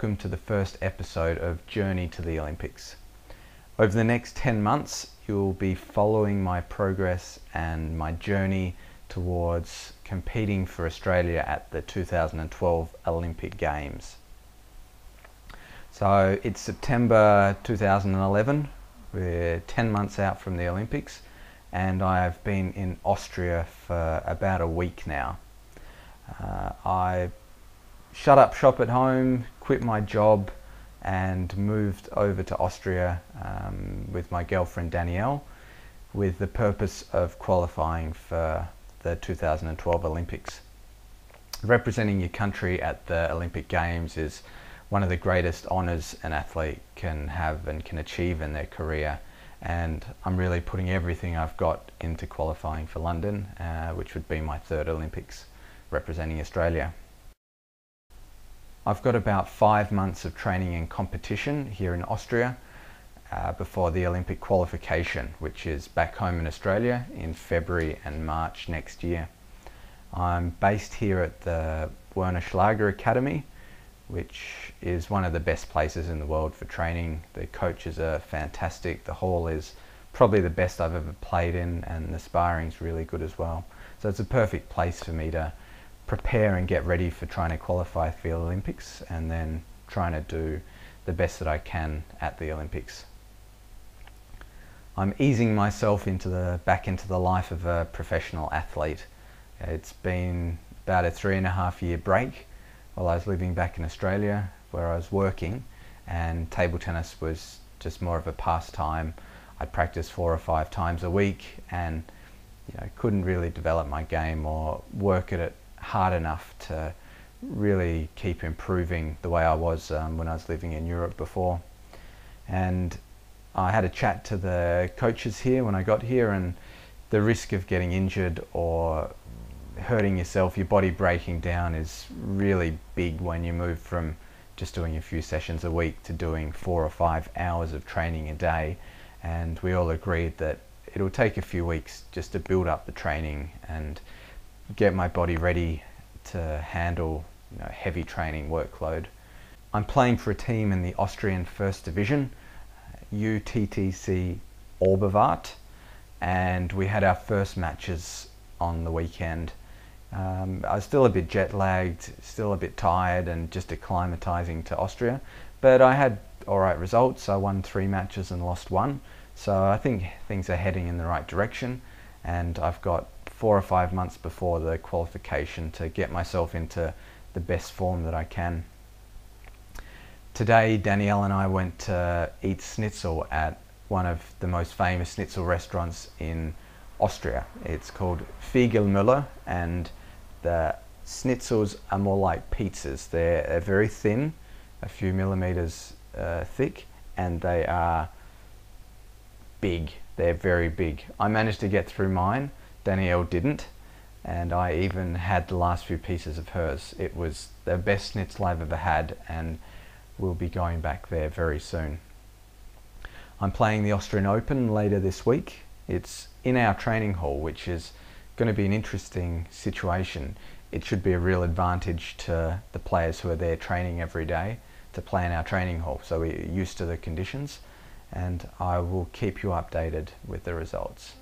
welcome to the first episode of Journey to the Olympics. Over the next 10 months, you'll be following my progress and my journey towards competing for Australia at the 2012 Olympic Games. So it's September 2011, we're 10 months out from the Olympics, and I have been in Austria for about a week now. I shut up shop at home, quit my job and moved over to Austria with my girlfriend Danielle with the purpose of qualifying for the 2012 Olympics. Representing your country at the Olympic Games is one of the greatest honours an athlete can have and can achieve in their career, and I'm really putting everything I've got into qualifying for London, which would be my third Olympics representing Australia. I've got about 5 months of training and competition here in Austria before the Olympic qualification, which is back home in Australia in February and March next year. I'm based here at the Werner Schlager Academy, which is one of the best places in the world for training. The coaches are fantastic, the hall is probably the best I've ever played in, and the sparring's really good as well. So it's a perfect place for me to prepare and get ready for trying to qualify for the Olympics and then trying to do the best that I can at the Olympics. I'm easing myself back into the life of a professional athlete. It's been about a 3.5 year break while I was living back in Australia, where I was working, and table tennis was just more of a pastime. I'd practice 4 or 5 times a week and couldn't really develop my game or work at it hard enough to really keep improving the way I was when I was living in Europe before. And I had a chat to the coaches here when I got here, and the risk of getting injured or hurting yourself, your body breaking down, is really big when you move from just doing a few sessions a week to doing 4 or 5 hours of training a day. And we all agreed that it'll take a few weeks just to build up the training and get my body ready to handle heavy training workload. I'm playing for a team in the Austrian First Division, UTTC Oberwart, and we had our first matches on the weekend. I was still a bit jet lagged, still a bit tired and just acclimatizing to Austria, but I had alright results. I won 3 matches and lost 1, so I think things are heading in the right direction, and I've got 4 or 5 months before the qualification to get myself into the best form that I can. Today, Danielle and I went to eat schnitzel at one of the most famous schnitzel restaurants in Austria. It's called Fiegelmüller, and the schnitzels are more like pizzas. They're very thin, a few millimeters thick, and they are big. They're very big. I managed to get through mine. Danielle didn't, and I even had the last few pieces of hers. It was the best schnitzel I've ever had, and we'll be going back there very soon. I'm playing the Austrian Open later this week. It's in our training hall, which is going to be an interesting situation. It should be a real advantage to the players who are there training every day to play in our training hall, so we're used to the conditions, and I will keep you updated with the results.